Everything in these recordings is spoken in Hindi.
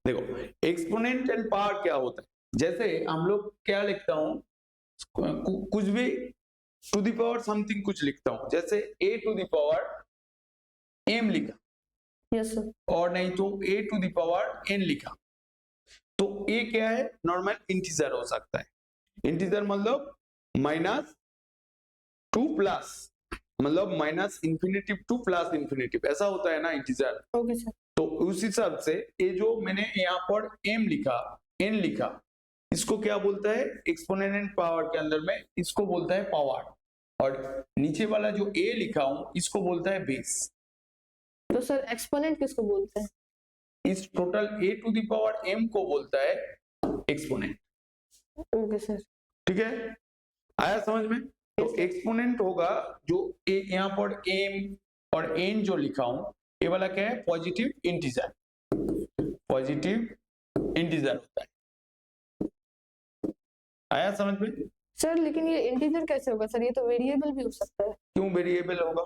देखो एक्सपोनेंट एंड पावर क्या होता है, जैसे हम लोग क्या लिखता हूं, कुछ भी टू द पावर समथिंग कुछ लिखता हूं, जैसे a to the power m लिखा, यस सर, और नहीं तो a to the power n लिखा, तो a क्या है, नॉर्मल इंटीजर हो सकता है। इंटीजर मतलब माइनस टू प्लस, मतलब minus infinitive two plus infinitive, ऐसा होता है ना इंटीजर। ओके सर, तो उस हिसाब से ये जो मैंने यहाँ पर m लिखा, n लिखा, इसको क्या बोलता है, एक्सपोनेंट पावर के अंदर में इसको बोलता है पावर, और नीचे वाला जो a लिखा हूं इसको बोलता है बेस। तो सर एक्सपोनेंट किसको बोलते हैं? इस total a to the power m को बोलता है एक्सपोनेंट। ओके सर, ठीक है, आया समझ में? तो एक्सपोनेंट होगा जो यहाँ पर m और n जो लिखा हूं, ये वाला क्या है, पॉजिटिव इंटीजर, पॉजिटिव इंटीजर होता है। आया समझ में? सर लेकिन ये इंटीजर कैसे होगा सर, ये तो वेरिएबल भी हो सकता है। क्यों वेरिएबल होगा?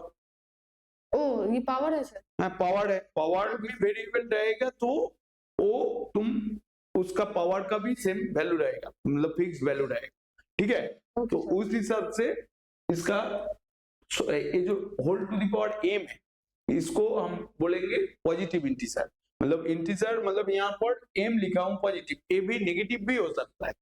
ओ ये पावर है सर? हाँ पावर है, पावर भी वेरिएबल रहेगा तो वो तुम उसका पावर का भी सेम वैल्यू रहेगा, मतलब फिक्स वैल्यू रहेगा। ठीक है, तो उस हिसाब से इसका ये जो whole to the power m है, इसको हम बोलेंगे पॉजिटिव इंटीजर। मतलब इंटीजर मतलब यहाँ पर m लिखा हूं पॉजिटिव, ए भी नेगेटिव भी हो सकता है।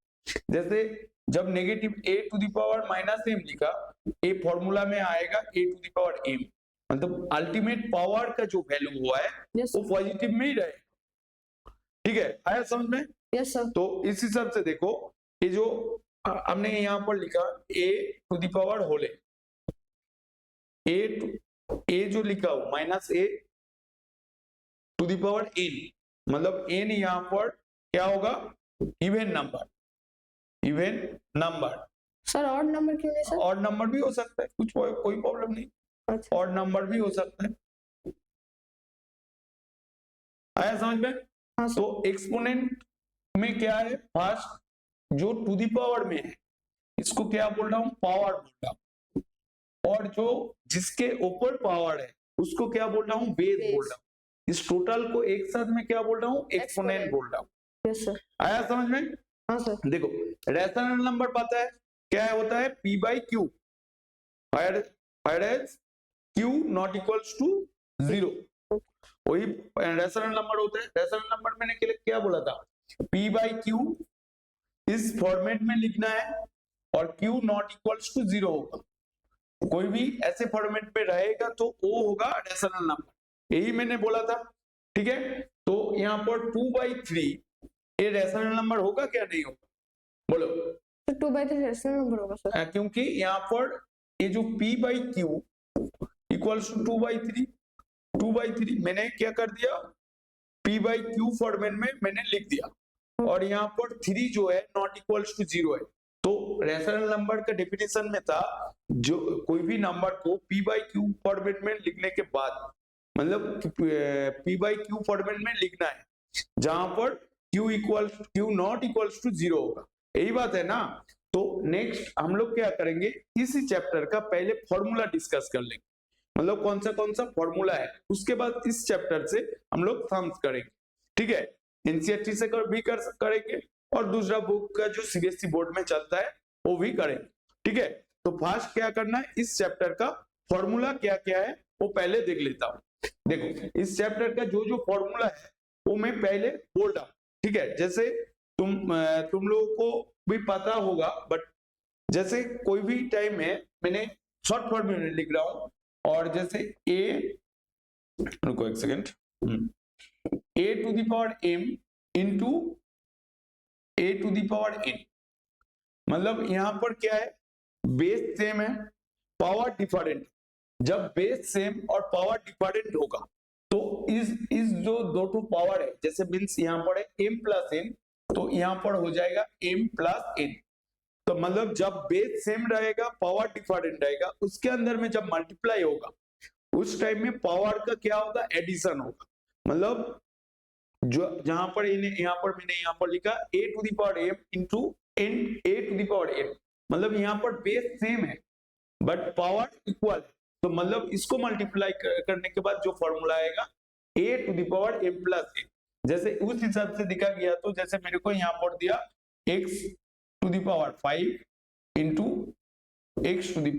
जैसे जब negative a to the power minus m लिखा, ए फॉर्मूला में आएगा a to the power m, मतलब अल्टीमेट पावर का जो वैल्यू हुआ है वो पॉजिटिव में ही रहेगा। ठीक है, आया समझ में? Yes sir. तो इस हिसाब से देखो, ये जो हमने यहाँ पर लिखा a to the power whole, ए जो लिखा हो minus a to the power n, मतलब n यहाँ पर क्या होगा, even number, even number. Sir odd number क्यों नहीं सर? ऑड नंबर भी हो सकता है, कुछ कोई प्रॉब्लम नहीं, अच्छा। ऑड नंबर भी हो सकता है। आया समझ में? हाँ सर। तो एक्सपोनेंट में क्या है, फर्स्ट जो टू द पावर में है इसको क्या बोल रहा हूं, पावर बोल रहा हूं, और जो जिसके ऊपर पावर है उसको क्या बोल रहा हूं, बेस बोल रहा हूं। इस टोटल को एक साथ में क्या बोल रहा हूं, एक्सपोनेंट बोल रहा हूं। Yes sir. आया समझ में? हाँ सर। देखो रैशनल नंबर पता है क्या होता है, p by q, q not equals to 0, वही रैशनल नंबर होता है। रैशनल नंबर मैंने क्या बोला था, p बाई क्यू इस फॉर्मेट में लिखना है और q नॉट इक्वल्स टू 0 होगा। कोई भी ऐसे फॉर्मेट में रहेगा तो वो होगा रैशनल नंबर, यही मैंने बोला था। ठीक है, तो यहाँ पर 2/3 ये रैशनल नंबर होगा क्या, नहीं होगा, बोलो? तो 2/3 रैशनल नंबर होगा सर, क्योंकि यहाँ पर ये जो p by q equals to 2/3 मैंने क्या कर दिया, p बाई क्यू फॉर्मेट में मैंने लिख दिया, और यहाँ पर 3 जो है नॉट इक्वल्स टू 0 है। तो रैशनल नंबर का डेफिनेशन में था, जो कोई भी नंबर को p बाई क्यू फॉर्मेट में लिखने के बाद, मतलब p बाई क्यू फॉर्मेट में लिखना है जहां पर q नॉट इक्वल्स टू 0 होगा, यही बात है ना। तो नेक्स्ट हम लोग क्या करेंगे, इसी चैप्टर का पहले फॉर्मूला डिस्कस कर लेंगे, मतलब कौन सा फॉर्मूला है, उसके बाद इस चैप्टर से हम लोग सम्स करेंगे। ठीक है, एनसीईआरटी से भी करेंगे, और दूसरा बुक का जो सीबीएसई बोर्ड में चलता है वो भी करेंगे। ठीक है, तो फर्स्ट क्या करना है, इस चैप्टर का फॉर्मूला क्या क्या है वो पहले देख लेता हूं। देखो इस चैप्टर का जो फॉर्मूला है वो मैं पहले बोल रहा हूं। ठीक है, जैसे तुम लोगों को भी पता होगा, बट जैसे कोई भी टाइम में मैंने शॉर्ट फॉर्म में लिख रहा हूं, और जैसे रुको एक second, a to the power m into a to the power n, मतलब यहां पर क्या है, बेस सेम है, पावर डिफरेंट। जब बेस सेम और पावर डिफरेंट होगा तो इस जो दो पावर है, जैसे मींस यहां पर है m प्लस n, तो यहां पर हो जाएगा m प्लस n। तो मतलब जब बेस सेम रहेगा, पावर डिफरेंट रहेगा, उसके अंदर में जब मल्टीप्लाई होगा उस टाइम में पावर का क्या होगा, एडिशन होगा। मतलब जो जहां पर मैंने यहाँ पर लिखा a to the power m into a to the power n, मतलब यहाँ पर बेस सेम है बट पावर इक्वल है, तो मतलब इसको मल्टीप्लाई करने के बाद जो फॉर्मूला आएगा a to the power m plus n, जैसे उस हिसाब से दिखा गया, तो जैसे मेरे को यहाँ पर दिया x⁵ इंटू x⁵,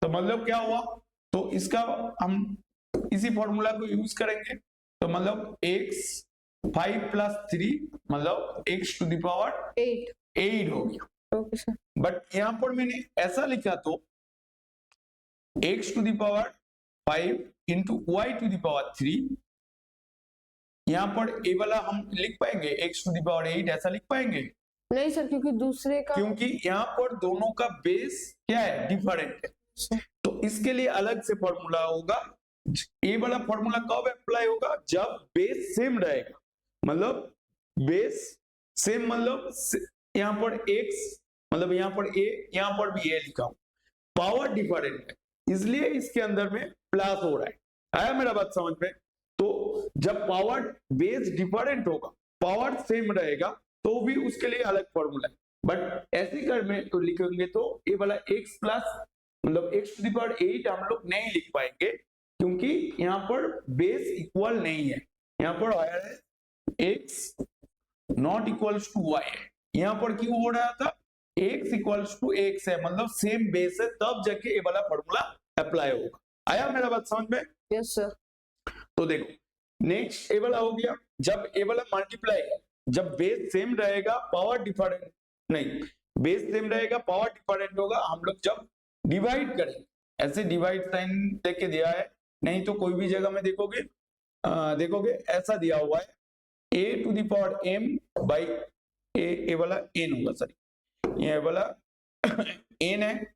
तो मतलब क्या हुआ, तो इसका हम इसी फॉर्मूला को यूज करेंगे, तो मतलब x5 + 3 मतलब x⁸ 8 हो गया। Okay sir. बट यहाँ पर मैंने ऐसा लिखा तो x⁵ इंटू y⁵, यहाँ पर ए वाला हम लिख पाएंगे x⁸ 8 ऐसा लिख पाएंगे? नहीं सर, क्योंकि दूसरे का क्योंकि यहाँ पर दोनों का बेस क्या है, डिफरेंट है, तो इसके लिए अलग से फॉर्मूला होगा। ये वाला फॉर्मूला कब अप्लाई होगा, जब बेस सेम रहेगा, मतलब बेस सेम, मतलब यहाँ पर x मतलब यहाँ पर a, यहाँ पर भी a लिखा हूं, पावर डिफरेंट है इसलिए इसके अंदर में प्लस हो रहा है। आया मेरा बात समझ में? तो जब पावर बेस डिफरेंट होगा, पावर सेम रहेगा, तो भी उसके लिए अलग फॉर्मूला है। बट ऐसे कर में तो लिखेंगे तो ये वाला x प्लस मतलब x⁸ 8 हम लोग नहीं लिख पाएंगे, क्योंकि यहाँ पर बेस इक्वल नहीं है। यहाँ पर आया है x not equals to y है, यहाँ पर क्यों हो रहा था, x इक्वल्स टू x है, मतलब सेम बेस है, तब जाके ये वाला फॉर्मूला अप्लाई होगा। आया मेरा बात समझ में? Yes sir. तो देखो नेक्स्ट ए वाला हो गया, जब ए वाला मल्टीप्लाई, जब बेस सेम रहेगा पावर डिफरेंट नहीं, बेस सेम रहेगा पावर डिफरेंट होगा, हम लोग जब डिवाइड करेंगे, ऐसे डिवाइड साइन देके दिया है, नहीं तो कोई भी जगह में देखोगे ऐसा दिया हुआ है a⁴m बाई ए वाला n होगा, सॉरी ये वाला n है,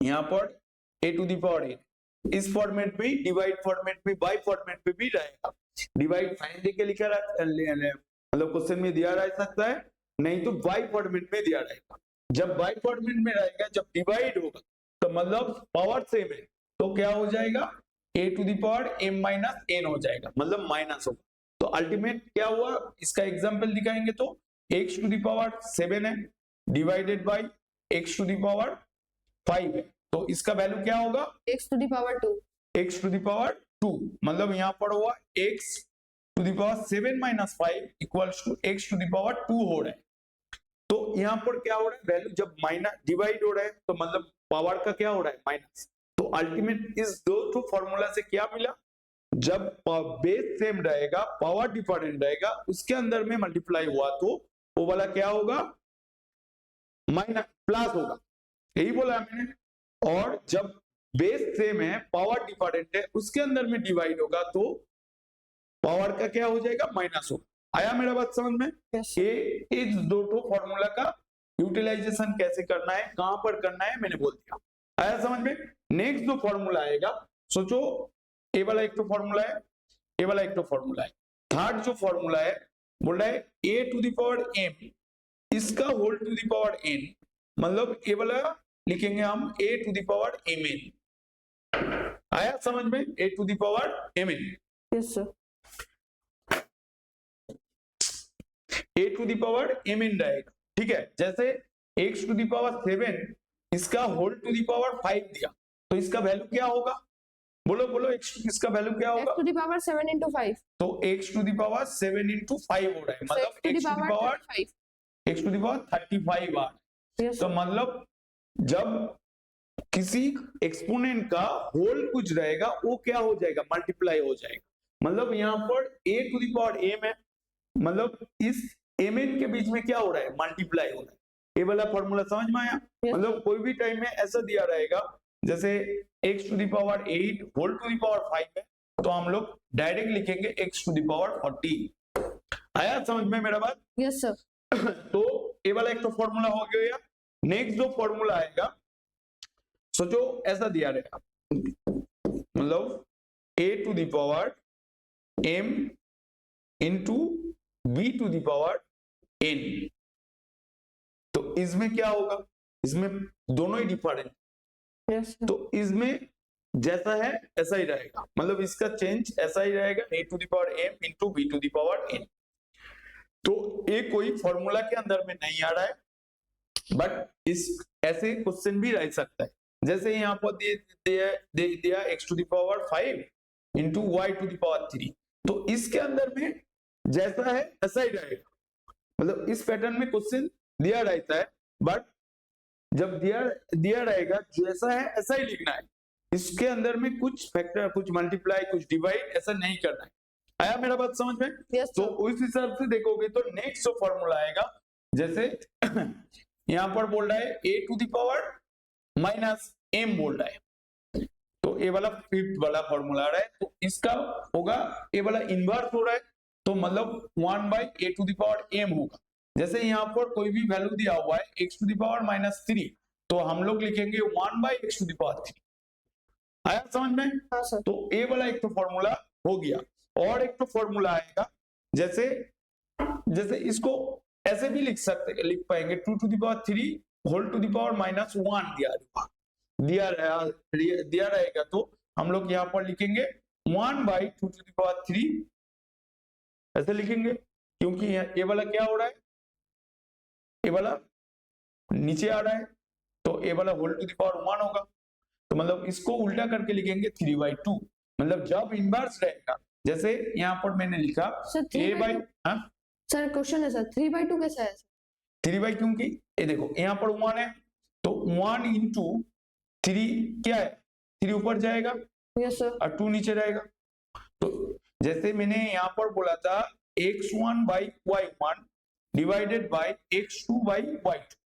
यहाँ पर a⁴n इस फॉर्मेट में, डिवाइड फॉर्मेट में, बाई फॉर्मेट में भी रहेगा। डिवाइड साइन देके लिखा मतलब क्वेश्चन में दिया रह सकता है, नहीं तो बाई फॉर्मेट में दिया रहेगा। जब बाई फॉर्मेट में रहेगा, जब डिवाइड होगा, तो मतलब पावर सेम है, तो क्या हो जाएगा, a⁴m - n हो जाएगा, मतलब माइनस होगा। तो अल्टीमेट क्या हुआ, इसका एग्जाम्पल दिखाएंगे तो x⁷ है डिवाइडेड बाई x⁵ है, तो इसका वैल्यू क्या होगा, x⁵2 x⁵2, मतलब यहाँ पर हुआ x⁷ 5 इक्वल्स टू x⁵2 हो रहा है। तो यहाँ पर क्या हो रहा है, वैल्यू जब माइनस डिवाइड हो रहा है, तो मतलब पावर का क्या हो रहा है, माइनस। तो अल्टीमेट इस दो फॉर्मूला से क्या मिला, जब बेस सेम रहेगा, पावर डिफरेंट रहेगा, उसके अंदर में मल्टीप्लाई हुआ तो वो वाला क्या होगा, माइनस प्लस होगा, यही बोला मैंने। और जब बेस सेम है, पावर डिफरेंट है, उसके अंदर में डिवाइड होगा तो पावर का क्या हो जाएगा, माइनस होगा। आया मेरा बात समझ में? यस। ये इस दो फॉर्मूला का यूटिलाइजेशन कैसे करना है, कहां पर करना है, मैंने बोल दिया। आया समझ में? नेक्स्ट जो फॉर्मूला आएगा, सोचो ए वाला एक तो फॉर्मूला है, ए वाला एक तो फॉर्मूला है, थर्ड जो फॉर्मूला है बोल रहा है a⁴m इसका whole to the power n, मतलब ए वाला लिखेंगे हम a⁴mn। आया समझ में, a⁴mn, यस सर। a⁴mn रहेगा, ठीक है। जैसे x⁷ इसका होल टू द पावर 5 दिया, तो इसका वैल्यू क्या होगा, बोलो बोलो, इसका वैल्यू क्या होगा, x⁷ 7 × 5, तो x⁷ 7 × 5 हो रहा है, मतलब x⁵35 बार। यस तो मतलब जब किसी एक्सपोनेंट का होल कुछ रहेगा, वो क्या हो जाएगा, मल्टीप्लाई हो जाएगा। मतलब यहाँ पर a⁴m है, मतलब इस mn के बीच में क्या हो रहा है, मल्टीप्लाई हो रहा है। ये वाला फॉर्मूला समझ में आया? मतलब कोई भी टाइम में ऐसा दिया रहेगा, जैसे x⁸ 8 whole to the power 5 है, तो हम लोग डायरेक्ट लिखेंगे x⁴40। आया समझ में मेरा बात? Yes sir. तो ये वाला एक तो फॉर्मूला हो गया। नेक्स्ट जो फॉर्मूला आएगा, सोचो ऐसा दिया रहेगा, मतलब a⁴m इंटू b⁴n, तो इसमें क्या होगा, इसमें दोनों ही डिफरेंट, यस सर। तो इसमें जैसा है ऐसा ही रहेगा, मतलब इसका चेंज ऐसा ही रहेगा, a⁴m इंटू b⁴n। तो ये कोई फॉर्मूला के अंदर में नहीं आ रहा है, बट इस ऐसे क्वेश्चन भी रह सकता है। जैसे यहाँ पर दे दिया x⁵ 5 इंटू y⁴, तो इसके अंदर में जैसा है ऐसा ही रहेगा, मतलब इस पैटर्न में क्वेश्चन दिया रहता है, बट जब दिया रहेगा जैसा है ऐसा ही लिखना है, इसके अंदर में कुछ फैक्टर, कुछ मल्टीप्लाई, कुछ डिवाइड ऐसा नहीं करना है। आया मेरा बात समझ में? Yes, तो sir. उस हिसाब से देखोगे तो नेक्स्ट जो फॉर्मूला आएगा, जैसे यहां पर बोल रहा है a to the power minus m बोल रहा है, तो ये वाला फिफ्थ वाला फॉर्मूला आ रहा है, तो इसका होगा ये वाला इनवर्स हो रहा है, तो मतलब 1 by a to the power m होगा। जैसे यहाँ पर कोई भी वैल्यू दिया हुआ है x to the power minus 3, तो हम लोग लिखेंगे 1 by x to the power 3। आया समझ में? हाँ सर। तो ए वाला एक तो फॉर्मूला हो गया, और एक तो फॉर्मूला आएगा, जैसे इसको ऐसे भी लिख पाएंगे 2 to the power 3 whole to the power minus 1 दिया रहेगा, तो हम लोग यहाँ पर लिखेंगे 1 बाई 2 टू द पावर 3 ऐसे लिखेंगे, क्योंकि ये वाला क्या हो रहा है, ये वाला नीचे आ रहा है, तो ये वाला होल टू द पावर 1 होगा, तो मतलब इसको उल्टा करके लिखेंगे 3/2, मतलब जब इनवर्स रहेगा, जैसे यहाँ पर मैंने लिखा sir a by, sir question है सर 3/2 कैसा है? 3 क्योंकि ये देखो यहाँ पर 1 है, तो 1 इंटू 3 क्या है, 3 ऊपर जाएगा यस सर। और 2 नीचे रहेगा। तो जैसे मैंने यहाँ पर बोला था x1 by y1 divided by x2 by y2,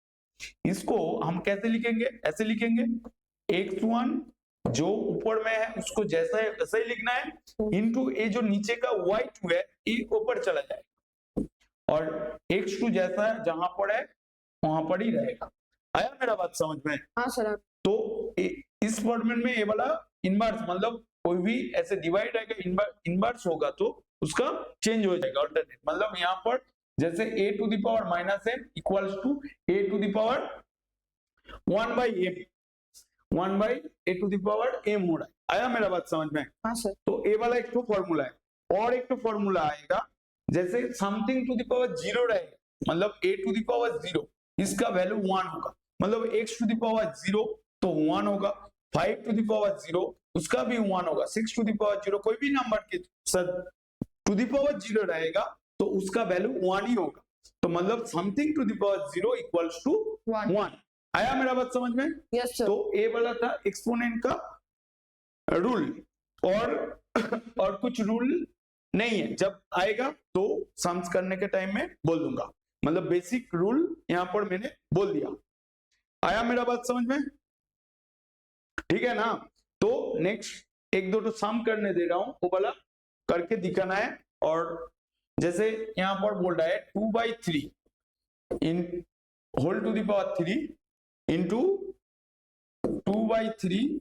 इसको हम कैसे लिखेंगे, ऐसे लिखेंगे x1 जो ऊपर में है उसको जैसा है वैसा ही लिखना है, इनटू ये जो नीचे का y2 है ये ऊपर चला जाएगा, और x2 जैसा है जहां पर है वहां पर ही रहेगा। आया मेरा बात समझ में? हाँ सर। तो इस फॉर्मेट में ये वाला इनवर्स, मतलब कोई भी ऐसे डिवाइड आएगा इनवर्स होगा तो उसका चेंज हो जाएगा अल्टरनेट, मतलब यहाँ पर जैसे a to the power minus m equals to a to the power 1 by m, 1 by a to the power m हो रहा है। आया मेरा बात समझ में? हाँ सर। तो a वाला एक तो फॉर्मूला है, और एक तो फॉर्मूला आएगा जैसे समथिंग टू द पावर 0 रहेगा, मतलब a टू द पावर 0 इसका वैल्यू 1 होगा, मतलब x टू द पावर 0 तो 1 होगा, 5 टू द पावर 0 उसका भी 1 होगा, 6 टू द पावर 0 कोई भी नंबर के टू द पावर 0 रहेगा तो उसका वैल्यू 1 ही होगा, तो मतलब something to the power 0 equals to 1। आया मेरा बात समझ में? Yes sir. तो ए वाला था एक्सपोनेंट का रूल, और कुछ रूल नहीं है, जब आएगा तो सम्स करने के टाइम में बोल दूंगा, मतलब बेसिक रूल यहां पर मैंने बोल दिया। आया मेरा बात समझ में? ठीक है ना? तो नेक्स्ट एक दो तो सम करने दे रहा हूं, वो वाला करके दिखाना है, और जैसे यहां पर बोल रहा है 2/3 in whole to the power 3 into 2/3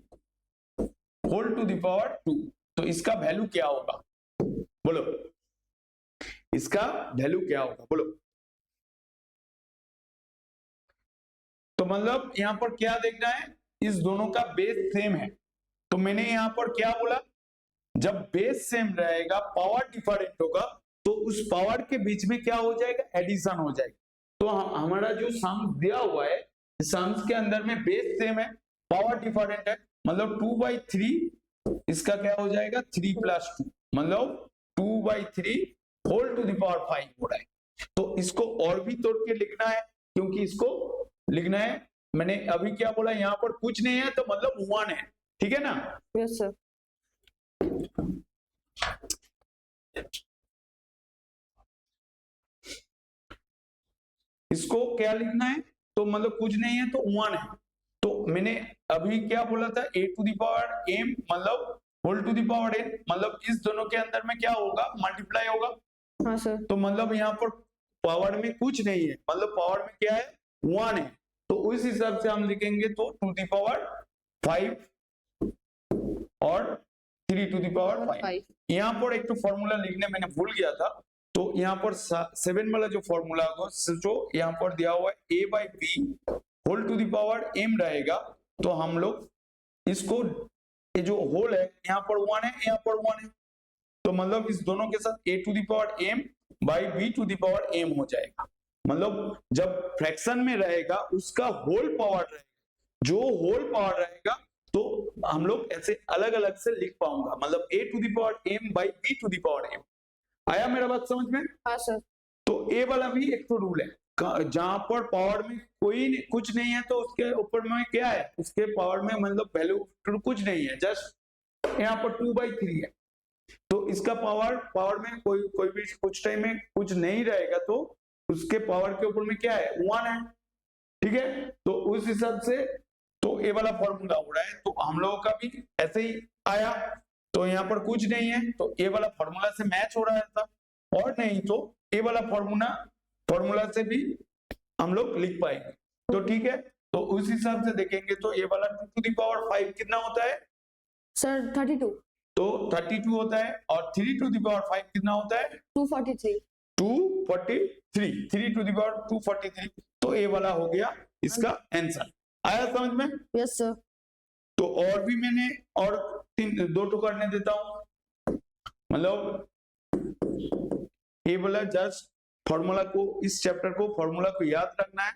whole to the power 2, तो इसका वैल्यू क्या होगा बोलो, इसका वैल्यू क्या होगा बोलो। तो मतलब यहां पर क्या देखना है, इस दोनों का बेस सेम है, तो मैंने यहां पर क्या बोला, जब बेस सेम रहेगा पावर डिफरेंट होगा तो उस पावर के बीच में क्या हो जाएगा, एडिशन हो जाएगा। तो हमारा जो सम दिया हुआ है, सम्स के अंदर में बेस सेम है, पावर डिफरेंट है, मतलब 2/3 इसका क्या हो जाएगा 3 + 2, मतलब 2/3 होल टू द पावर 5 हो रहा है। तो इसको और भी तोड़ के लिखना है, क्योंकि इसको लिखना है, मैंने अभी क्या बोला, यहाँ पर कुछ नहीं है तो मतलब 1 है, ठीक है ना? Yes sir. इसको क्या लिखना है, तो मतलब कुछ नहीं है तो 1 है, तो मैंने अभी क्या बोला था a to the power m मतलब whole to the power n, मतलब इस दोनों के अंदर में क्या होगा, मल्टीप्लाई होगा। हाँ सर। तो मतलब यहाँ पर पावर में कुछ नहीं है, मतलब पावर में क्या है 1 है, तो उस हिसाब से हम लिखेंगे तो 2 टू द पावर 5 और 3 टू द पावर 5। यहाँ पर एक तो फॉर्मूला लिखने मैंने भूल गया था, तो यहाँ पर 7 वाला जो फॉर्मूला होगा, जो यहाँ पर दिया हुआ है a/b whole to the power m रहेगा, तो हम लोग इसको, ये जो होल है यहाँ पर 1 है, यहाँ पर 1 है, तो मतलब इस दोनों के साथ a to the power m by b to the power m हो जाएगा, मतलब जब फ्रैक्शन में रहेगा उसका होल पावर रहेगा, जो होल पावर रहेगा तो हम लोग ऐसे अलग अलग से लिख पाऊंगा, मतलब a to the power m by b to the power m। आया मेरा बात समझ में? हाँ सर। तो ए वाला भी एक तो रूल है, जहां पर पावर में कुछ नहीं है तो उसके ऊपर में क्या है, उसके पावर में मतलब वैल्यू कुछ नहीं है, जस्ट यहाँ पर 2/3 है। तो इसका पावर में कोई भी कुछ टाइम में कुछ नहीं रहेगा तो उसके पावर के ऊपर में क्या है, 1 है। ठीक है, तो उस हिसाब से तो ये वाला फॉर्मूला हो रहा है, तो हम लोगों का भी ऐसे ही आया। तो यहाँ पर कुछ नहीं है तो ये वाला फॉर्मूला से मैच हो रहा था, और नहीं तो ये वाला फॉर्मूला से भी हम लोग लिख पाएंगे। तो ठीक है, तो उस हिसाब से देखेंगे तो ये वाला 2 टू द पावर 5 कितना होता है सर 32। तो 32 होता है, और 3 टू द पावर 5 कितना होता है 243। 243, 3 टू द पावर 243। तो ये वाला हो गया इसका आंसर। आया समझ में? Yes sir. तो और भी मैंने और 2 करने देता हूं, मतलब ये वाला जस्ट फॉर्मूला को, इस चैप्टर को फॉर्मूला को याद रखना है,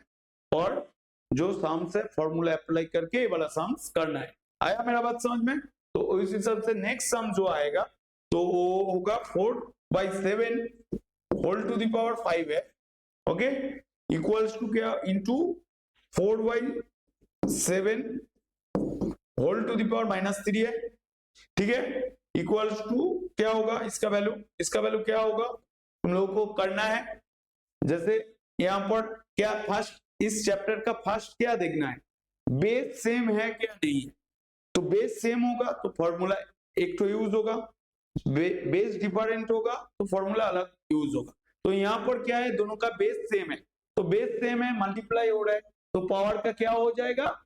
और जो सम्स है फॉर्मूला अप्लाई करके ये वाला सम्स करना है। आया मेरा बात समझ में? तो उस हिसाब से नेक्स्ट सम जो आएगा तो वो होगा 4/7 होल टू द पावर 5 है, ओके, इक्वल्स टू क्या, into 4/7 whole to the power -3 है। ठीक है, इक्वल्स टू क्या होगा इसका वैल्यू क्या होगा तुम लोगों को करना है। जैसे यहाँ पर क्या फर्स्ट, इस चैप्टर का फर्स्ट क्या देखना है, बेस सेम है क्या नहीं है। तो बेस सेम होगा तो फॉर्मूला एक तो यूज होगा, बेस डिफरेंट होगा तो फॉर्मूला अलग यूज होगा। तो यहाँ पर क्या है, दोनों का बेस सेम है, तो बेस सेम है, मल्टीप्लाई हो रहा है, तो पावर का क्या हो जाएगा,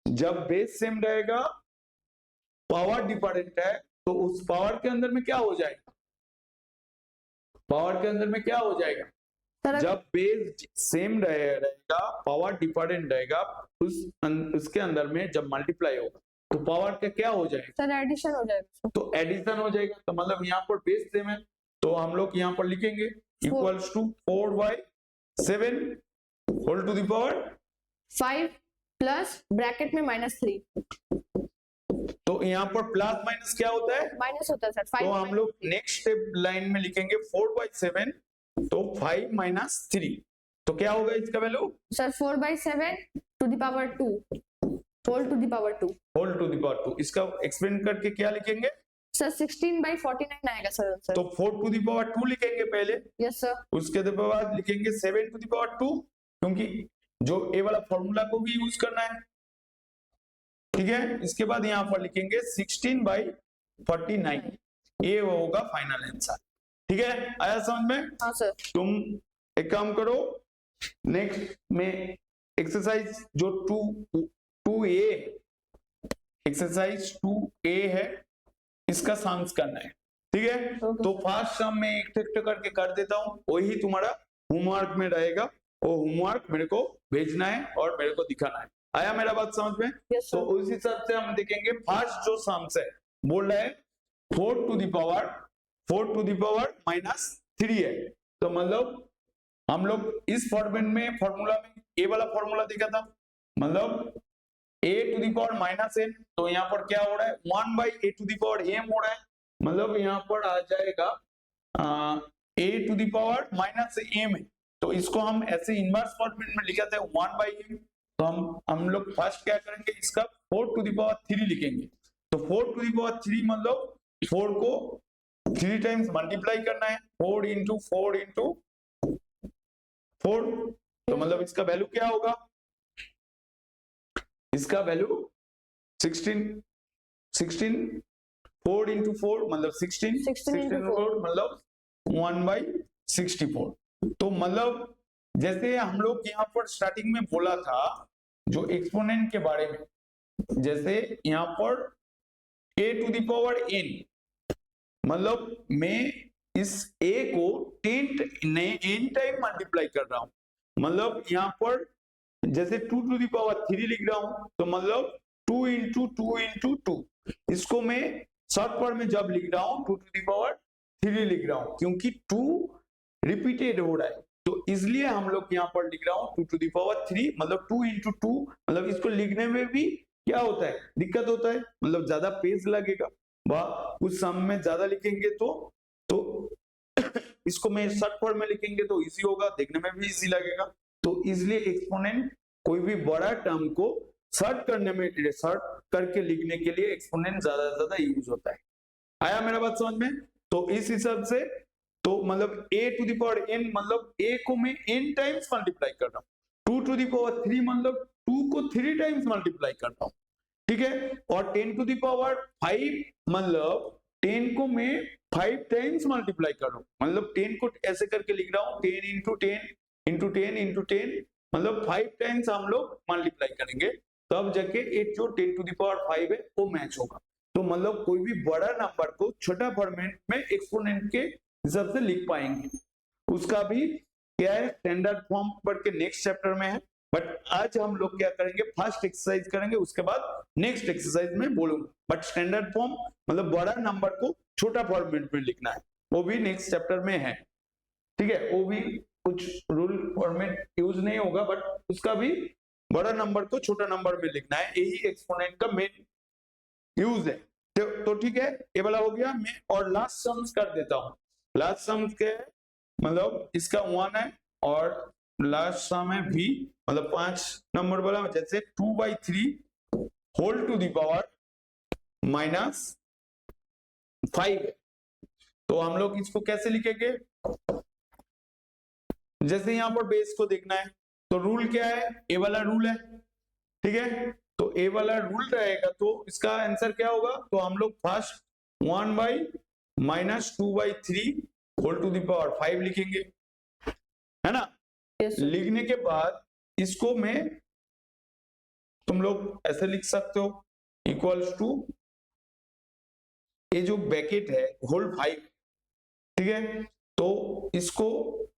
जब बेस सेम रहेगा पावर डिफरेंट है तो उस पावर के अंदर में क्या हो जाएगा, पावर के अंदर में क्या हो जाएगा, जब बेस सेम रहेगा पावर डिफरेंट रहेगा, उसके अंदर में जब मल्टीप्लाई होगा तो पावर का क्या हो जाएगा सर, एडिशन हो जाएगा। तो एडिशन हो जाएगा। तो मतलब यहाँ पर बेस सेम है तो हम लोग यहाँ पर लिखेंगे equals to 4/7 whole to the power 5 plus bracket में -3। तो यहाँ पर प्लस माइनस क्या होता है, माइनस होता है सर। 5 तो हम लोग नेक्स्ट स्टेप लाइन में लिखेंगे 4/7 तो 5 - 3, तो क्या होगा इसका value sir 4/7 to the power 2 whole to the power 2 whole to the power 2। इसका एक्सपेंड करके क्या लिखेंगे सर 16/49 आएगा सर आंसर। तो 4 टू द पावर 2 लिखेंगे पहले, यस सर। उसके बाद लिखेंगे 7 टू द पावर 2, क्योंकि जो ए वाला फॉर्मूला को भी यूज करना है। ठीक है, इसके बाद यहाँ पर लिखेंगे 16/49, ये होगा फाइनल आंसर। ठीक है, आया समझ में? हाँ सर। तुम एक काम करो, नेक्स्ट में एक्सरसाइज जो 2A एक्सरसाइज 2A है, इसका सम्स करना है। ठीक है, तो फर्स्ट सम में एक करके कर देता हूँ, वही तुम्हारा होमवर्क में रहेगा, वो होमवर्क मेरे को भेजना है और मेरे को दिखाना है। आया मेरा बात समझ में? तो उस हिसाब से हम देखेंगे फर्स्ट जो सम्स है, बोल रहा है 4 टू द पावर -3 है। तो मतलब हम लोग इस फॉर्मेट में फॉर्मूला में ए वाला फॉर्मूला देखा था, मतलब a to the power -n, तो यहाँ पर क्या हो रहा है 1/a to the power m हो रहा है, मतलब यहाँ पर आ जाएगा a to the power -m है। तो इसको हम ऐसे इनवर्स फॉर्मेट में लिखा था 1/m, तो हम लोग फर्स्ट क्या करेंगे, इसका 4 टू द पावर 3 लिखेंगे। तो 4 टू द पावर 3 मतलब 4 को 3 टाइम्स मल्टीप्लाई करना है, 4 इंटू 4 इंटू 4, तो मतलब इसका वैल्यू क्या होगा, इसका वैल्यू 16 4 इंटू 4 मतलब 16 मतलब 1/64। तो मतलब जैसे हम लोग यहाँ पर स्टार्टिंग में बोला था जो एक्सपोनेंट के बारे में, जैसे यहाँ पर a to the power n, मतलब मैं इस a को n टाइम मल्टीप्लाई कर रहा हूं, मतलब यहाँ पर जैसे 2 टू द पावर 3 लिख रहा हूं, तो मतलब 2 इंटू 2 इंटू 2, इसको मैं शॉर्ट फॉर्म में जब लिख रहा हूं 2 टू द पावर 3 लिख रहा हूं, क्योंकि 2 रिपीटेड हो रहा है, तो इसलिए हम लोग यहाँ पर लिख रहा हूँ 2 टू द पावर 3, मतलब 2 इंटू 2, मतलब इसको लिखने में भी क्या होता है, दिक्कत होता है, मतलब ज्यादा पेज लगेगा, वाह उस सम में ज्यादा लिखेंगे तो इसको मैं शॉर्ट फॉर्म में लिखेंगे तो इजी होगा, देखने में भी इजी लगेगा। तो इसलिए एक्सपोनेंट कोई भी बड़ा टर्म को शॉर्ट करने में, शॉर्ट करके लिखने के लिए एक्सपोनेंट ज्यादा यूज होता है। आया मेरा बात समझ में? तो इस हिसाब से तो मतलब a to the power n मतलब a को मैं n टाइम्स मल्टीप्लाई कर रहा हूँ, 2 टू द पावर 3 मतलब 2 को 3 टाइम्स मल्टीप्लाई कर रहा हूँ, ठीक है। और 10 टू द पावर 5 मतलब 10 को मैं 5 टाइम्स मल्टीप्लाई कर रहा हूँ, मतलब 10 को ऐसे करके लिख रहा हूँ 10 इंटू 10 इंटू 10 इंटू 10 मतलब 5 टाइम्स हम लोग मल्टीप्लाई करेंगे, तब जाके एक जो 10 टू द पावर 5 है वो मैच होगा। तो मतलब कोई भी बड़ा नंबर को छोटा फॉर्मेट में एक्सपोनेंट के हिसाब से लिख पाएंगे। उसका भी क्या है, स्टैंडर्ड फॉर्म पढ़ के नेक्स्ट चैप्टर में है, बट आज हम लोग क्या करेंगे, फर्स्ट एक्सरसाइज करेंगे, उसके बाद नेक्स्ट एक्सरसाइज में बोलूंगा। बट स्टैंडर्ड फॉर्म मतलब बड़ा नंबर को छोटा फॉर्मेट में लिखना है, वो भी नेक्स्ट चैप्टर में है, ठीक है। वो भी कुछ रूल फॉर्मेट यूज नहीं होगा, बट उसका भी बड़ा नंबर को छोटा नंबर में लिखना है, यही एक्सपोनेंट का मेन यूज है। तो ठीक है, ये वाला हो गया। मैं और लास्ट सम्स कर देता हूं। लास्ट सम्स के मतलब इसका 1 है और लास्ट सम है v मतलब 5 नंबर वाला, जैसे 2/3 होल टू द पावर -5 है। तो हम लोग इसको कैसे लिखेंगे, जैसे यहां पर बेस को देखना है तो रूल क्या है, ए वाला रूल है, ठीक है। तो ए वाला रूल रहेगा तो इसका आंसर क्या होगा, तो हम लोग first 1/-2/3 whole to the power 5 लिखेंगे, है ना। yes, लिखने के बाद इसको मैं तुम लोग ऐसे लिख सकते हो इक्वल्स टू ये जो ब्रैकेट है होल 5, ठीक है। तो इसको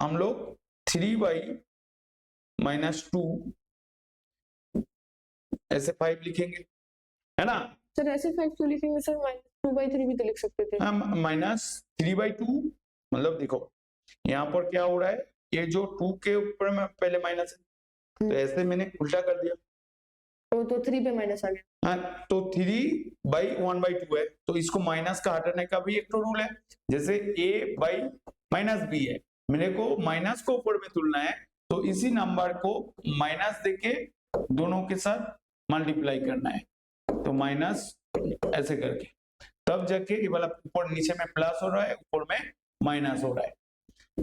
हम लोग 3/-2 ऐसे 5 लिखेंगे, है ना। सर ऐसे 5 क्यों लिखेंगे सर, -2/3 भी तो लिख सकते थे। -3/2 मतलब देखो यहाँ पर क्या हो रहा है, ये जो 2 के ऊपर में पहले माइनस है, तो ऐसे मैंने उल्टा कर दिया, तो 3 पे माइनस आ गया। हाँ, तो 3/1/2 है, तो इसको माइनस का हटाने का भी एक तो रूल है, जैसे a/-b है, मेरे को माइनस को ऊपर में तुलना है, तो इसी नंबर को माइनस देके दोनों के साथ मल्टीप्लाई करना है, तो माइनस ऐसे करके, तब जाके ये वाला ऊपर नीचे में प्लस हो रहा है, ऊपर में माइनस हो रहा है।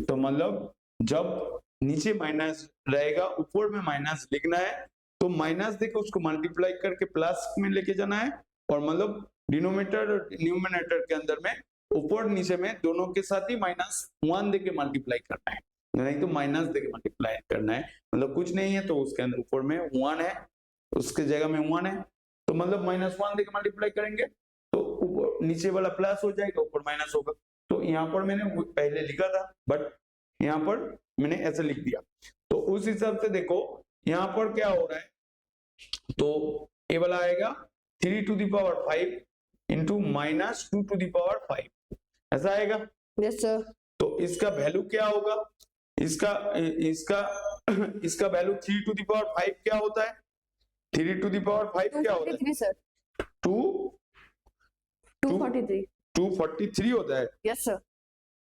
तो मतलब जब नीचे माइनस रहेगा ऊपर में माइनस लिखना है, तो माइनस देके उसको मल्टीप्लाई करके प्लस में लेके जाना है, और मतलब डिनोमिनेटर और न्यूमरेटर के अंदर में ऊपर नीचे में दोनों के साथ ही -1 देके मल्टीप्लाई करना है, नहीं तो माइनस देके मल्टीप्लाई करना है, मतलब कुछ नहीं है तो उसके अंदर ऊपर में 1 है, उसके जगह में 1 है, तो मतलब -1 देके मल्टीप्लाई करेंगे तो ऊपर नीचे वाला प्लस हो जाएगा, ऊपर माइनस होगा। तो यहाँ पर मैंने पहले लिखा था, बट यहाँ पर मैंने ऐसे लिख दिया, तो उस हिसाब से देखो यहाँ पर क्या हो रहा है, तो ये वाला आएगा 3 to the power 5 into -2 to the power 5, ऐसा आएगा। Yes sir. तो इसका वैल्यू क्या होगा, इसका वैल्यू 3 टू द पावर 5 क्या होता है, 3 टू द पावर 5 क्या होता है, 243 सर, 243 होता है। Yes sir.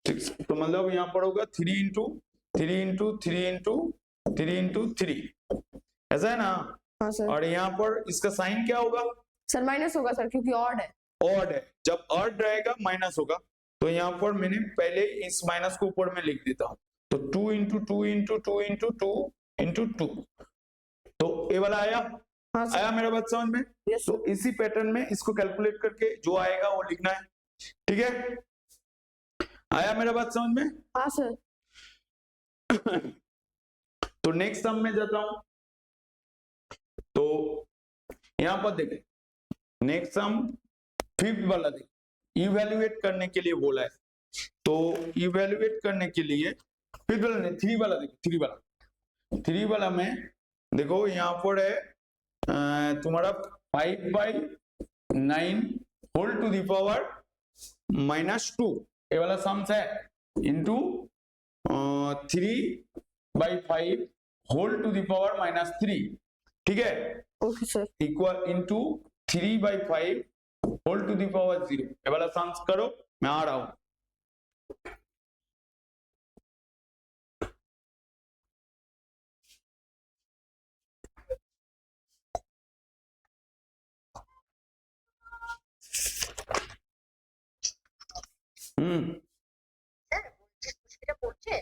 तो मतलब यहाँ पर होगा 3 इंटू 3 इंटू 3 इंटू 3 इंटू 3, ऐसा है ना। हाँ सर। और यहाँ पर इसका साइन क्या होगा, सर माइनस होगा सर, क्योंकि ऑड है। ऑड है, जब ऑड रहेगा माइनस होगा, तो यहाँ पर मैंने पहले इस माइनस को ऊपर में लिख देता हूँ, तो 2 इंटू 2 इंटू 2 इंटू 2 इंटू 2, तो ये वाला आया। हाँ सर। आया मेरा बात समझ में। यस तो इसी पैटर्न में इसको कैलकुलेट करके जो आएगा वो लिखना है, ठीक है। आया मेरा बात समझ में। हाँ सर। तो नेक्स्ट सम में जाता हूं, तो यहां पर देखें नेक्स्ट सम 5th वाला देखें, इवेल्युएट करने के लिए बोला है, तो इवेल्युएट करने के लिए 5th वाला नहीं 3 वाला देखो, 3 वाला में देखो यहाँ पर है तुम्हारा 5/9 होल टू द पावर -2, ये वाला सम्स है, into 3/5 whole to the power -3, ठीक है, okay sir. Equal into 3/5 whole to the power 0। ये वाला सम करो, मैं आ रहा हूं। স্যার এটা পড়ছে?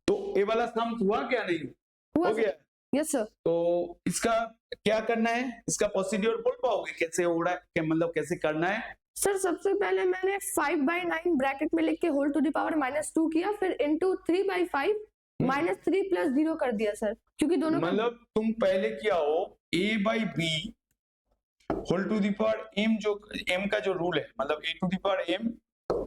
तो ये वाला सम हुआ क्या? नहीं हुआ हो गया? Yes sir. तो इसका क्या करना है, इसका प्रोसीड्यूर बोल पाओगे कैसे हो रहा है, क्या मतलब कैसे करना है? सर सबसे पहले मैंने 5/9 ब्रैकेट में लिख के होल टू द पावर -2 किया, फिर इनटू 3/5 -3 + 0 कर दिया सर, क्योंकि दोनों का मतलब तुम पहले क्या हो, a/b whole to the power m, जो m का जो रूल है, मतलब a to the power m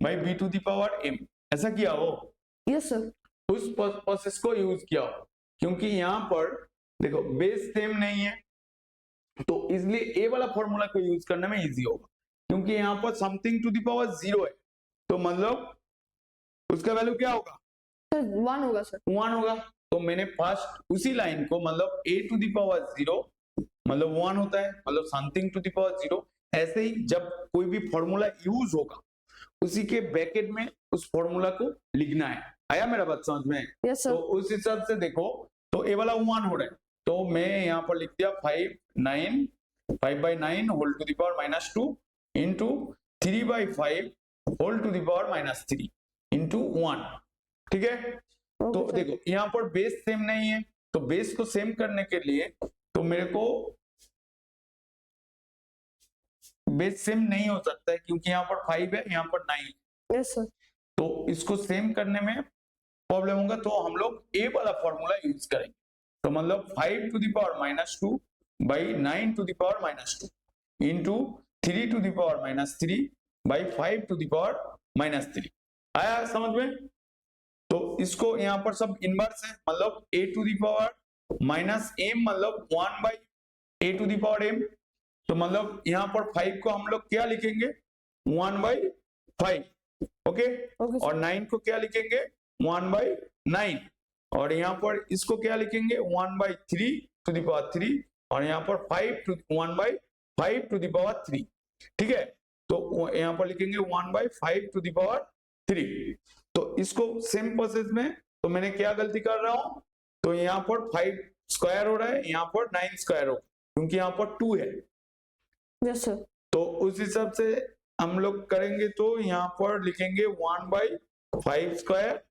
by b to the power m, ऐसा किया हो, यस सर। उस प्रोसेस को यूज किया हो। क्योंकि यहाँ पर देखो बेस सेम नहीं है, तो इसलिए ए वाला फॉर्मूला को यूज करने में इजी होगा। क्योंकि यहाँ पर समथिंग टू द पावर 0 है, तो मतलब उसका वैल्यू क्या होगा? सर 1 होगा सर। 1 होगा। तो मैंने फर्स्ट उसी लाइन को, मतलब a टू द पावर 0 मतलब 1 होता है, मतलब समथिंग टू द पावर 0। ऐसे ही जब कोई भी फॉर्मूला यूज होगा, उसी के ब्रैकेट में उस फॉर्मूला को लिखना है। आया मेरा बात समझ में? यस तो सर। उस हिसाब से देखो, तो ए वाला 1 हो रहा है, तो मैं यहाँ पर लिख दिया 5/9 whole to the power -2 into 3/5 whole to the power -3 into 1। ठीक है, तो ओके सर। देखो यहाँ पर बेस सेम नहीं है, तो बेस को सेम करने के लिए तो मेरे को बेस सेम नहीं हो सकता है, क्योंकि यहाँ पर 5 है, यहाँ पर 9 है। Yes sir. तो इसको सेम करने में प्रॉब्लम होगा, तो हम लोग ए वाला फॉर्मूला यूज करेंगे। तो मतलब 5 to the power -2 by 9 to the power -2 into 3 to the power -3 by 5 to the power -3। आया समझ में? तो इसको यहाँ पर सब इनवर्स है, मतलब a to the power -m मतलब 1/a to the power m। तो मतलब यहाँ पर 5 को हम लोग क्या लिखेंगे? 1/5। ओके, और 9 को क्या लिखेंगे? 1/9। और यहाँ पर इसको क्या लिखेंगे? 1/3 टू द पावर 3, और यहाँ पर 1/5 टू द पावर 3। ठीक है, तो यहाँ पर लिखेंगे 1/5 टू द पावर 3। तो इसको सेम प्रोसेस में, तो मैंने क्या गलती कर रहा हूं, तो यहाँ पर 5 स्क्वायर हो रहा है, यहाँ पर 9 स्क्वायर हो, क्योंकि यहाँ पर 2 है। Yes sir. तो उस हिसाब से हम लोग करेंगे, तो यहाँ पर लिखेंगे 1/5 स्क्वायर,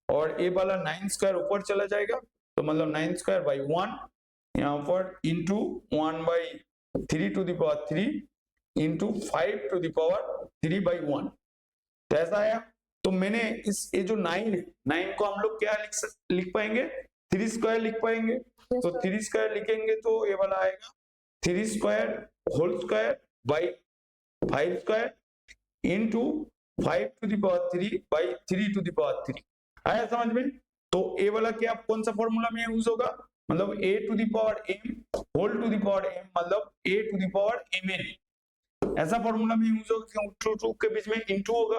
और ए वाला 9 स्क्वायर ऊपर चला जाएगा, तो मतलब 9 स्क्वायर बाई 1 यहाँ पर into 1/3 to the power 3 into 5 to the power 3/1। तो ऐसा आया। तो मैंने इस ये जो 9 है, 9 को हम लोग क्या लिख पाएंगे? 3 स्क्वायर लिख पाएंगे। तो 3 स्क्वायर लिखेंगे तो ये वाला आएगा 3 square whole square by 5 square into 5 to the power 3 by 3 to the power 3। आया समझ में? तो ए वाला क्या कौन सा फॉर्मूला में यूज होगा? मतलब a to the power m whole to the power m मतलब a to the power mn, ऐसा फॉर्मूला में यूज होगा। टू के बीच में इंटू होगा,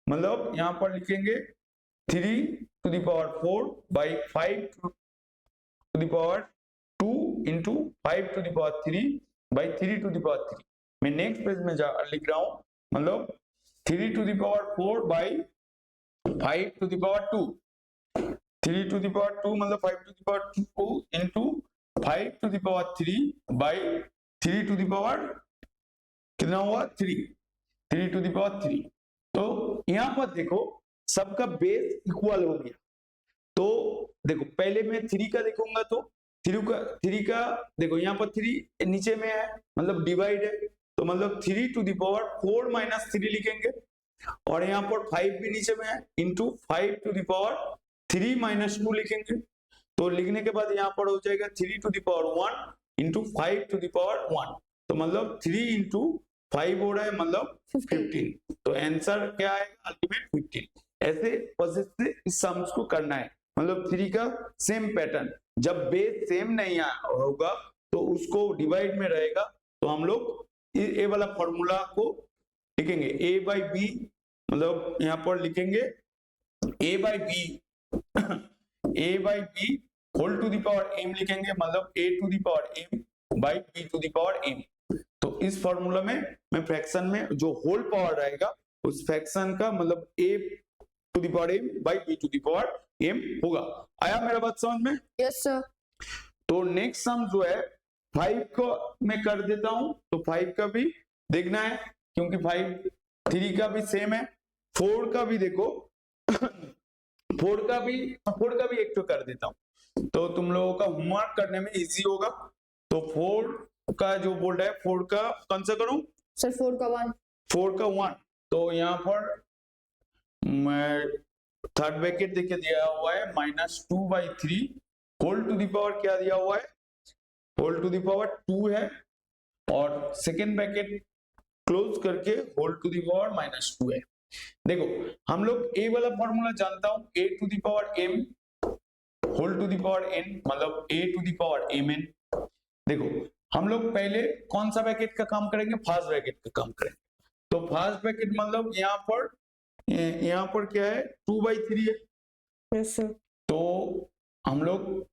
मतलब यहाँ पर लिखेंगे 3 to the power 4 by 5 to the power 2 into 5 to the power 3 by 3 to the power 3। मैं नेक्स्ट पेज में जा लिख रहा हूं, मतलब 3 to the power 4 by 5 to the power 2, 3 to the power 2 मतलब 5 to the power 2 into 5 to the power 3 by 3 to the power कितना हुआ 3 टू द पावर 3। तो यहां पर देखो सबका बेस इक्वल हो गया। तो देखो पहले मैं 3 का देखूंगा तो 3 का देखो यहाँ पर 3 नीचे में है मतलब डिवाइड है, तो मतलब 3 टू द पावर 4 माइनस 3 लिखेंगे, और यहाँ पर 5 भी नीचे में है इंटू 5 टू द पावर 3 माइनस 2 लिखेंगे। तो लिखने के बाद यहाँ पर हो जाएगा 3 to the power 1 into 5 to the power 1, तो मतलब 3 इंटू 5 हो रहा है मतलब 15। तो आंसर क्या आएगा अल्टीमेट 15। ऐसे प्रोसेस से इस सम्स को करना है, मतलब 3 का सेम पैटर्न। जब बेस सेम नहीं होगा तो उसको डिवाइड में रहेगा, तो हम लोग ए वाला फॉर्मूला को लिखेंगे ए बाई बी, मतलब यहाँ पर लिखेंगे a by b whole to the power m लिखेंगे, मतलब a to the power m by b to the power m. तो इस फॉर्मूला में मैं फ्रैक्शन में जो होल पावर रहेगा उस फ्रैक्शन का मतलब a to the power m by b to the power m होगा। आया मेरा बात समझ में? Yes sir. तो नेक्स्ट सम जो है 5 को मैं कर देता हूं, तो 5 का भी देखना है क्योंकि 3 का भी सेम है, 4 का भी देखो 4 का भी एक तो कर देता हूं तो तुम लोगों का होमवर्क करने में इजी होगा। तो 4 का जो बोल रहा है 4 का कौन सा करूं सर? 4 का 1। 4 का 1, तो यहाँ पर मैं थर्ड ब्रैकेट देके दिया हुआ है -2/3 होल टू द पावर क्या दिया हुआ है होल टू द पावर 2 है, और सेकेंड ब्रैकेट क्लोज करके होल टू द पावर -2 है। देखो हम लोग ए वाला फॉर्मूला जानता हूं, a to the power m whole to the power n मतलब a to the power mn। देखो हम लोग पहले कौन सा ब्रैकेट का काम करेंगे? फर्स्ट ब्रैकेट का काम करेंगे। तो फर्स्ट ब्रैकेट मतलब यहाँ पर क्या है 2/3 है। Yes sir. तो हम लोग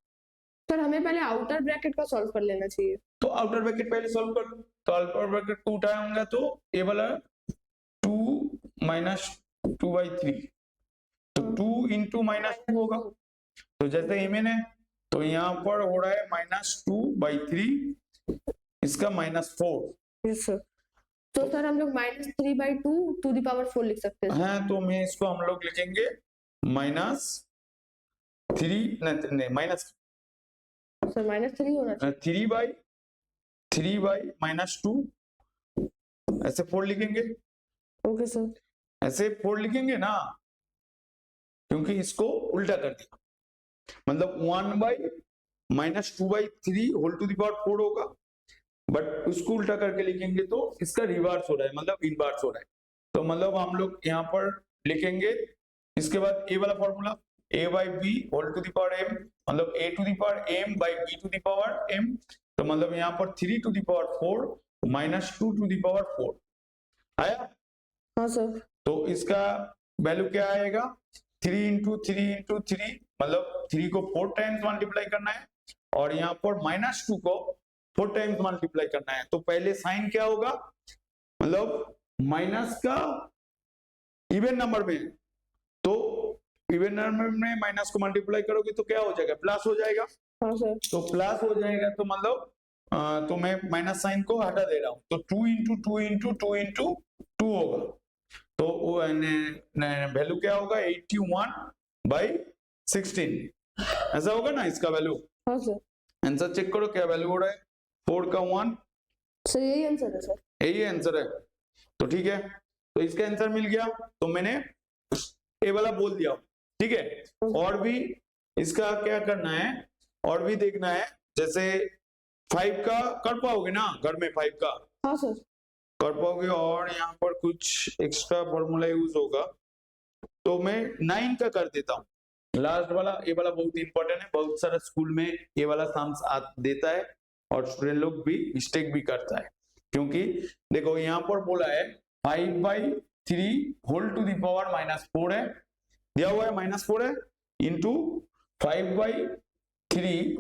सर हमें पहले आउटर ब्रैकेट का सॉल्व कर लेना चाहिए। तो आउटर ब्रैकेट पहले सॉल्व कर लो, तो आउटर ब्रैकेट 2 उठाया होंगे तो ए वाला 2 माइनस 2/3, तो 2 इंटू -2 होगा। तो जैसे mn है तो यहाँ पर हो रहा है -2/3, इसका -4। Yes sir. तो सर हम लोग -3/2 टू द पावर 4 लिख सकते हैं। हाँ तो मैं इसको हम लोग लिखेंगे सर -3 होना चाहिए। 3/-2 ऐसे 4 लिखेंगे। Okay sir. ऐसे 4 लिखेंगे ना, क्योंकि इसको उल्टा कर दिया, मतलब 1/-2/3 होल टू द पावर 4 होगा, बट उसको उल्टा करके लिखेंगे तो इसका रिवर्स हो रहा है, मतलब इनवर्स हो रहा है। तो मतलब हम लोग यहाँ पर लिखेंगे, इसके बाद ए वाला formula a by b whole to the power m, मतलब a to the power m by b to the power m। तो मतलब यहाँ पर 3 to the power 4 -2 to the power 4 आया। हाँ सर। तो इसका वैल्यू क्या आएगा 3 इंटू 3 मतलब 3 को 4 टाइम्स मल्टीप्लाई करना है, और यहाँ पर -2 को 4 टाइम्स मल्टीप्लाई करना है। तो पहले साइन क्या होगा, मतलब माइनस का इवन नंबर में, तो इवन नंबर में माइनस को मल्टीप्लाई करोगे तो क्या हो जाएगा? प्लस हो जाएगा। हाँ सर। तो प्लस हो जाएगा तो मतलब तो मैं माइनस साइन को हटा दे रहा हूं, तो 2 इंटू 2 इंटू 2 इंटू 2 होगा। तो वैल्यू क्या होगा 81/16 ऐसा होगा ना इसका वैल्यू। हाँ सर। आंसर चेक करो क्या वैल्यू हो रहा है 4 का 1। सर यही आंसर है सर। यही आंसर है, तो ठीक है, तो इसका आंसर मिल गया। तो मैंने ए वाला बोल दिया, ठीक है। और भी इसका क्या करना है, और भी देखना है, जैसे 5 का कर पाओगे ना घर में? 5 का हाँ सर कर पाओगे, और यहाँ पर कुछ एक्स्ट्रा फॉर्मूला यूज होगा, तो मैं 9 का कर देता हूँ। लास्ट वाला ए वाला बहुत इंपॉर्टेंट है, बहुत सारा स्कूल में ए वाला सम्स देता है और स्टूडेंट लोग भी मिस्टेक भी करता है, क्योंकि देखो यहाँ पर बोला है 5/3 होल टू द पावर -4 है, दिया हुआ है -4 है, into 5/3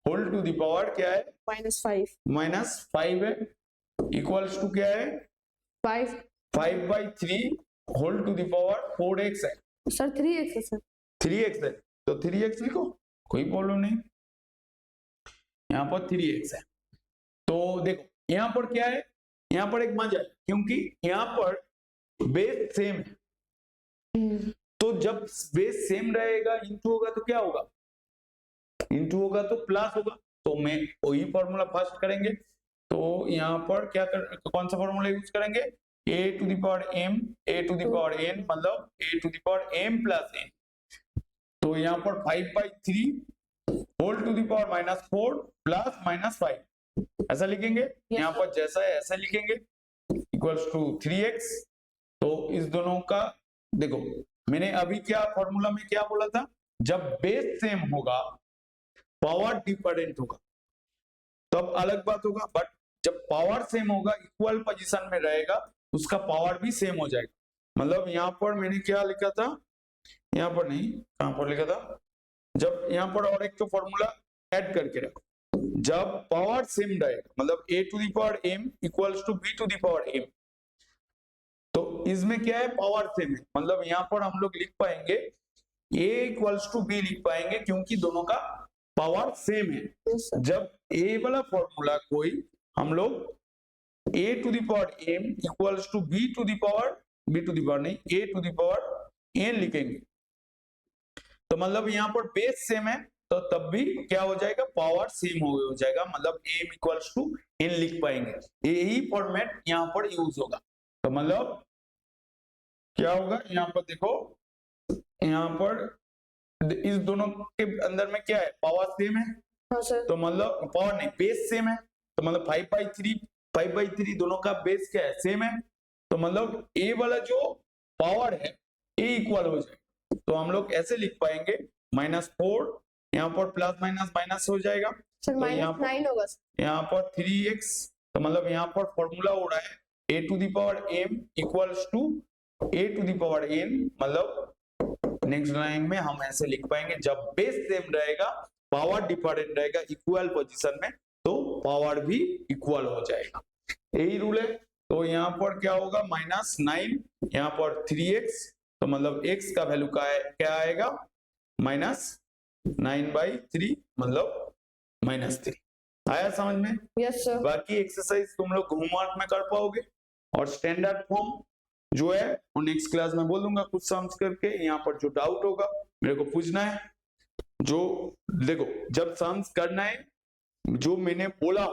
whole to the power क्या है -5 -5 है इक्वल्स टू क्या है 5 5/3 whole to the power 4x है सर 3x है सर 3x है तो 3x लिखो कोई प्रॉब्लम नहीं यहाँ पर 3x है तो देखो यहाँ पर क्या है यहाँ पर एक मजा है क्योंकि यहाँ पर बेस सेम है तो जब बेस सेम रहेगा इंटू होगा तो क्या होगा इंटू होगा तो प्लस होगा तो मैं वही फॉर्मूला फर्स्ट करेंगे तो यहाँ पर क्या कौन सा फॉर्मूला यूज करेंगे a to the power m a to the power n मतलब a to the power m plus n तो यहाँ पर 5/3 whole to the power -4 plus -5 ऐसा लिखेंगे यहाँ पर जैसा है ऐसा लिखेंगे इक्वल्स टू 3x तो इस दोनों का देखो मैंने अभी क्या फॉर्मूला में क्या बोला था जब बेस सेम होगा पावर डिफरेंट होगा तब अलग बात होगा बट जब पावर सेम होगा इक्वल पोजीशन में रहेगा उसका पावर भी सेम हो जाएगा मतलब यहाँ पर मैंने क्या लिखा था यहाँ पर नहीं कहां पर लिखा था जब यहाँ पर और एक तो फॉर्मूला ऐड करके रखो जब पावर सेम रहेगा मतलब a to the power m equals to b to the power m तो इसमें क्या है पावर सेम है मतलब यहाँ पर हम लोग लिख पाएंगे a इक्वल्स टू b लिख पाएंगे क्योंकि दोनों का पावर सेम है Yes, sir. जब a वाला फॉर्मूला कोई हम लोग a to the power m equals to b to the power नहीं a to the power n लिखेंगे तो मतलब यहाँ पर बेस सेम है तो तब भी क्या हो जाएगा पावर सेम हो जाएगा मतलब m इक्वल्स टू n लिख पाएंगे यही फॉर्मेट यहाँ पर यूज होगा तो मतलब क्या होगा यहाँ पर देखो यहाँ पर इस दोनों के अंदर में क्या है पावर सेम है हाँ सर तो मतलब पावर नहीं बेस सेम है तो मतलब 5/3 दोनों का बेस क्या है सेम है तो मतलब a वाला जो पावर है a इक्वल हो जाएगा तो हम लोग ऐसे लिख पाएंगे -4 यहाँ पर प्लस माइनस हो जाएगा सर तो यहाँ -9 होगा सर यहाँ पर 3x तो मतलब यहाँ पर फॉर्मूला हो रहा है a to the power m equals to a to the power n मतलब नेक्स्ट लाइन में हम ऐसे लिख पाएंगे जब बेस सेम रहेगा पावर डिफरेंट रहेगा इक्वल पोजीशन में तो पावर भी इक्वल हो जाएगा यही रूल है तो यहाँ पर क्या होगा -9 यहाँ पर 3x तो मतलब x का वैल्यू क्या आएगा -9/3 मतलब -3 आया समझ में यस सर बाकी एक्सरसाइज तुम लोग होमवर्क में कर पाओगे और स्टैंडर्ड फॉर्म जो है वो नेक्स्ट क्लास में बोल दूंगा कुछ सम्स करके यहाँ पर जो डाउट होगा मेरे को पूछना है जो देखो जब सम्स करना है जो मैंने बोला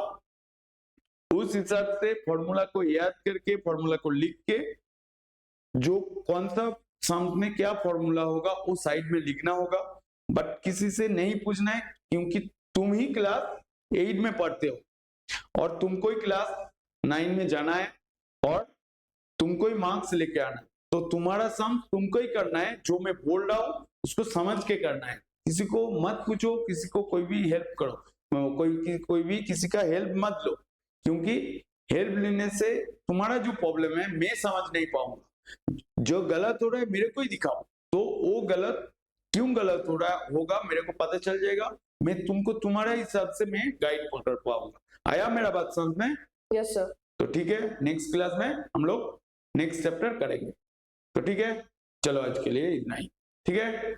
उस हिसाब से फॉर्मूला को याद करके फॉर्मूला को लिख के जो कौन सा सम्स में क्या फॉर्मूला होगा वो साइड में लिखना होगा बट किसी से नहीं पूछना है क्योंकि तुम ही क्लास 8 में पढ़ते हो और तुमको ही क्लास 9 में जाना है और तुमको ही मार्क्स लेके आना है तो तुम्हारा सम तुमको ही करना है जो मैं बोल रहा हूँ उसको समझ के करना है किसी को मत पूछो किसी को कोई भी हेल्प करो कोई भी किसी का हेल्प मत लो क्योंकि हेल्प लेने से तुम्हारा जो प्रॉब्लम है मैं समझ नहीं पाऊंगा जो गलत हो रहा है मेरे को ही दिखाओ तो वो गलत क्यों गलत हो रहा होगा मेरे को पता चल जाएगा मैं तुमको तुम्हारे हिसाब से मैं गाइड कर पाऊंगा आया मेरा बात समझ में यस सर तो ठीक है नेक्स्ट क्लास में हम लोग नेक्स्ट चैप्टर करेंगे तो ठीक है चलो आज के लिए इतना ही ठीक है